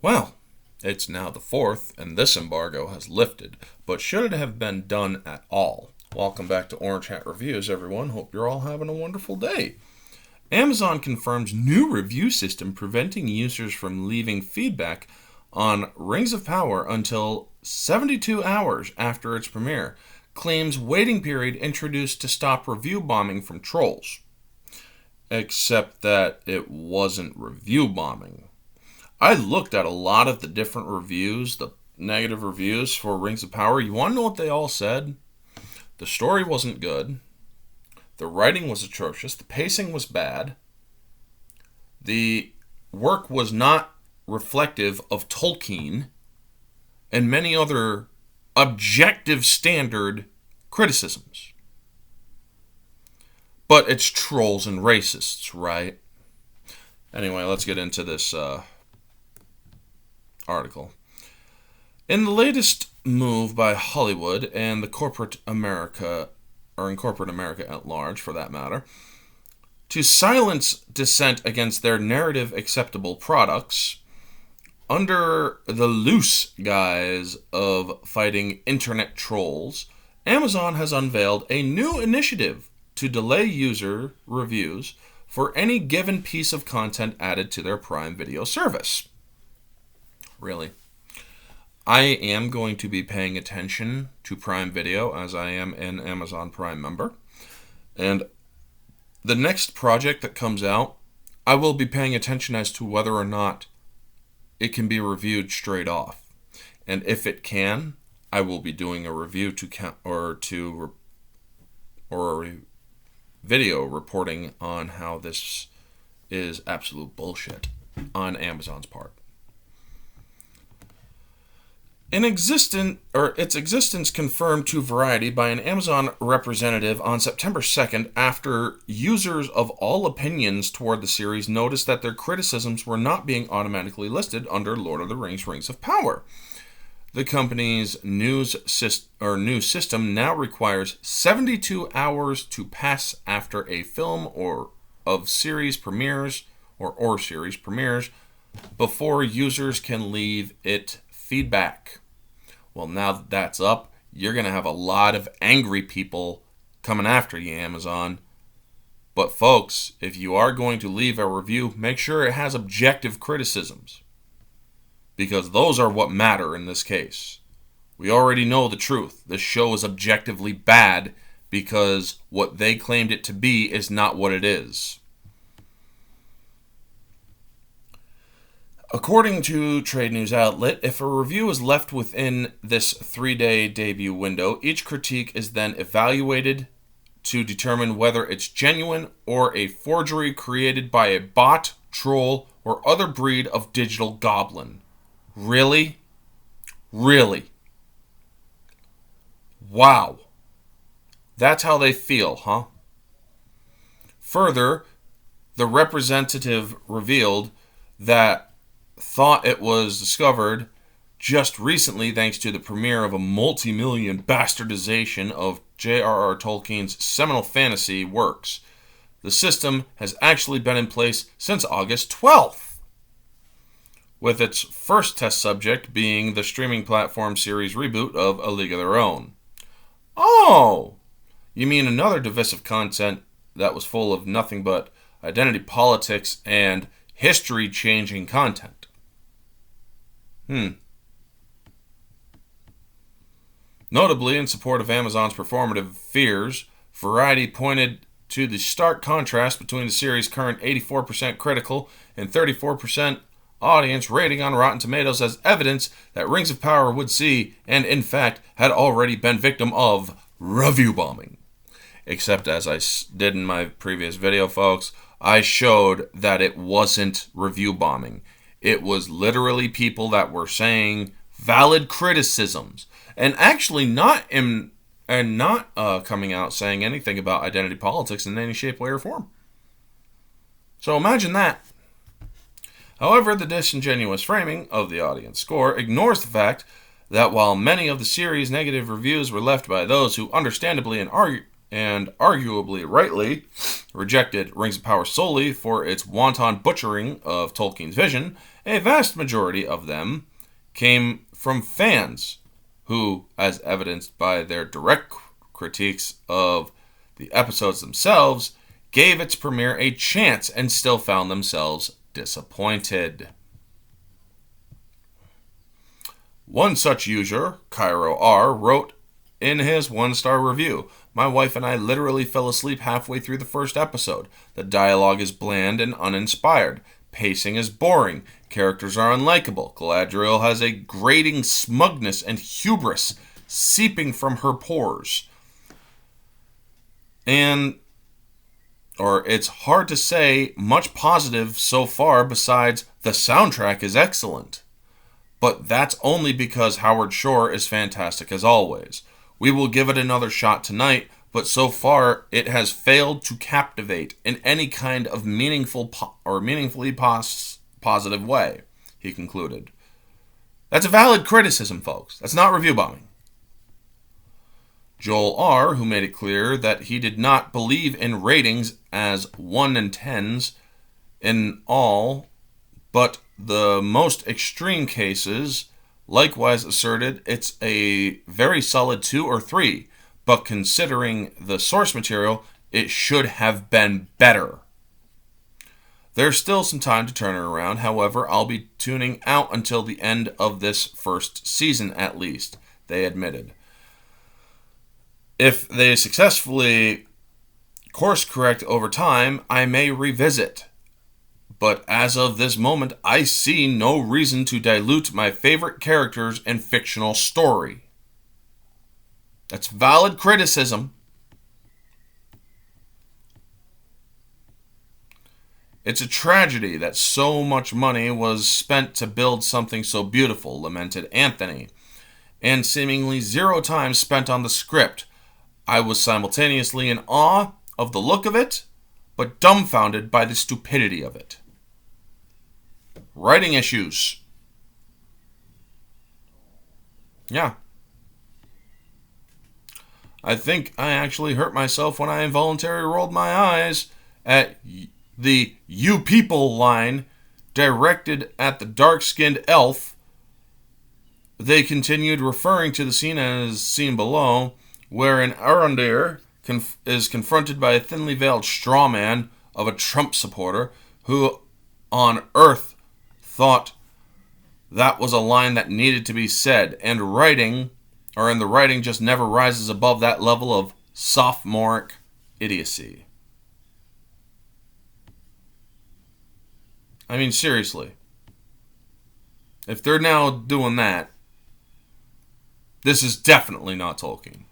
Well, it's now the 4th, and this embargo has lifted, but should it have been done at all? Welcome back to Orange Hat Reviews, everyone. Hope you're all having a wonderful day. Amazon confirms new review system preventing users from leaving feedback on Rings of Power until 72 hours after its premiere. Claims waiting period introduced to stop review bombing from trolls. Except that it wasn't review bombing. I looked at a lot of the different reviews, the negative reviews for Rings of Power. You want to know what they all said? The story wasn't good. The writing was atrocious. The pacing was bad. The work was not reflective of Tolkien and many other objective standard criticisms. But it's trolls and racists, right? Anyway, let's get into this article. In the latest move by Hollywood and the corporate America, or in corporate America at large for that matter, to silence dissent against their narrative acceptable products, under the loose guise of fighting internet trolls, Amazon has unveiled a new initiative to delay user reviews for any given piece of content added to their Prime Video service. Really? I am going to be paying attention to Prime Video as I am an Amazon Prime member. And the next project that comes out, I will be paying attention as to whether or not it can be reviewed straight off. And if it can, I will be doing a review or a video reporting on how this is absolute bullshit on Amazon's part. Its existence confirmed to Variety by an Amazon representative on September 2nd after users of all opinions toward the series noticed that their criticisms were not being automatically listed under Lord of the Rings: Rings of Power. The company's new system now requires 72 hours to pass after a film or series premieres before users can leave it feedback. Well, now that that's up, you're going to have a lot of angry people coming after you, Amazon. But folks, if you are going to leave a review, make sure it has objective criticisms, because those are what matter in this case. We already know the truth. This show is objectively bad because what they claimed it to be is not what it is. According to trade news outlet, if a review is left within this 3-day debut window, each critique is then evaluated to determine whether it's genuine or a forgery created by a bot, troll, or other breed of digital goblin. Really? Really? Wow. That's how they feel, huh? Further, the representative revealed that thought it was discovered just recently thanks to the premiere of a multi-million bastardization of J.R.R. Tolkien's seminal fantasy works. The system has actually been in place since August 12th, with its first test subject being the streaming platform series reboot of A League of Their Own. Oh! You mean another divisive content that was full of nothing but identity politics and history-changing content. Notably, in support of Amazon's performative fears, Variety pointed to the stark contrast between the series' current 84% critical and 34% audience rating on Rotten Tomatoes as evidence that Rings of Power would see, and in fact had already been victim of, review bombing. Except, as I did in my previous video, folks, I showed that it wasn't review bombing. It was literally people that were saying valid criticisms, and actually not coming out saying anything about identity politics in any shape, way, or form. So imagine that. However, the disingenuous framing of the audience score ignores the fact that while many of the series' negative reviews were left by those who understandably and and arguably rightly rejected Rings of Power solely for its wanton butchering of Tolkien's vision, a vast majority of them came from fans who, as evidenced by their direct critiques of the episodes themselves, gave its premiere a chance and still found themselves disappointed. One such user, Cairo R, wrote in his 1-star review, "My wife and I literally fell asleep halfway through the first episode. The dialogue is bland and uninspired. Pacing is boring. Characters are unlikable. Galadriel has a grating smugness and hubris seeping from her pores. It's hard to say much positive so far besides the soundtrack is excellent. But that's only because Howard Shore is fantastic as always. We will give it another shot tonight, but so far it has failed to captivate in any kind of meaningfully positive way," he concluded. That's a valid criticism, folks. That's not review bombing. Joel R., who made it clear that he did not believe in ratings as 1 and 10s in all, but the most extreme cases, likewise asserted it's a very solid 2 or 3, but considering the source material, it should have been better. There's still some time to turn it around, however, I'll be tuning out until the end of this first season at least, they admitted. If they successfully course correct over time, I may revisit. But as of this moment, I see no reason to dilute my favorite characters and fictional story. That's valid criticism. It's a tragedy that so much money was spent to build something so beautiful, lamented Anthony, and seemingly 0 time spent on the script. I was simultaneously in awe of the look of it, but dumbfounded by the stupidity of it. Writing issues. Yeah. I think I actually hurt myself when I involuntarily rolled my eyes at the "you people" line directed at the dark-skinned elf. They continued referring to the scene as seen below, wherein Arondir is confronted by a thinly veiled straw man of a Trump supporter who on Earth thought that was a line that needed to be said, and the writing just never rises above that level of sophomoric idiocy. I mean, seriously. If they're now doing that, this is definitely not Tolkien.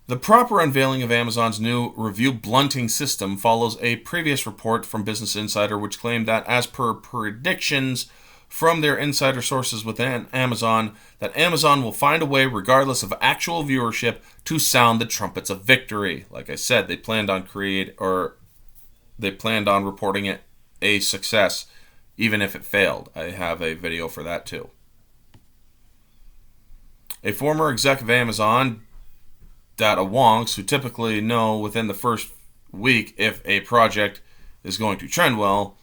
The proper unveiling of Amazon's new review blunting system follows a previous report from Business Insider which claimed that, as per predictions from their insider sources within Amazon, that Amazon will find a way, regardless of actual viewership, to sound the trumpets of victory. Like I said, they planned on reporting it a success, even if it failed. I have a video for that too. A former exec of Amazon, data wonks, who typically know within the first week if a project is going to trend well,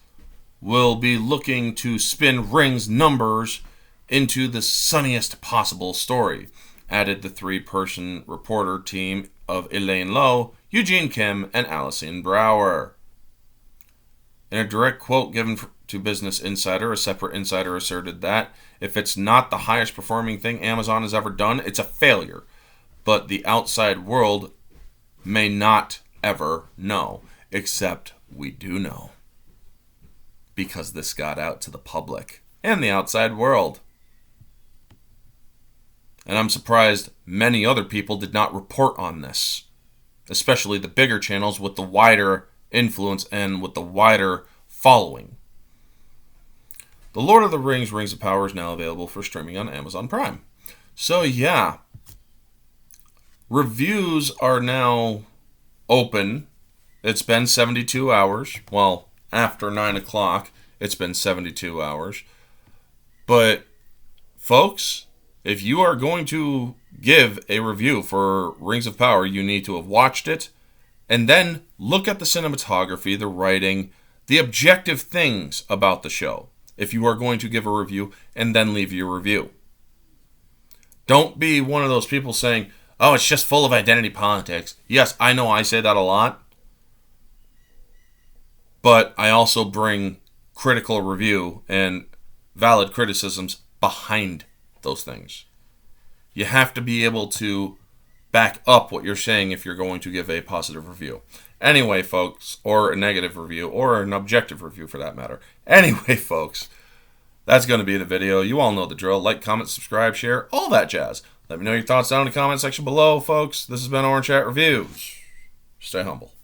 will be looking to spin Rings numbers into the sunniest possible story, added the 3-person reporter team of Elaine Lowe, Eugene Kim, and Alison Brower. In a direct quote given to Business Insider, a separate insider asserted that if it's not the highest performing thing Amazon has ever done, it's a failure. But the outside world may not ever know, except we do know. Because this got out to the public and the outside world. And I'm surprised many other people did not report on this, especially the bigger channels with the wider influence and with the wider following. The Lord of the Rings, Rings of Power is now available for streaming on Amazon Prime. So yeah, reviews are now open. It's been 72 hours. Well, after 9 o'clock, it's been 72 hours. But, folks, If you are going to give a review for Rings of Power, you need to have watched it and then look at the cinematography, the writing, the objective things about the show. If you are going to give a review and then leave your review. Don't be one of those people saying, oh, it's just full of identity politics. Yes, I know I say that a lot. But I also bring critical review and valid criticisms behind those things. You have to be able to back up what you're saying if you're going to give a positive review. Anyway, folks, or a negative review, or an objective review for that matter. Anyway, folks, that's going to be the video. You all know the drill. Like, comment, subscribe, share, all that jazz. Let me know your thoughts down in the comment section below, folks. This has been Orange Hat Reviews. Stay humble.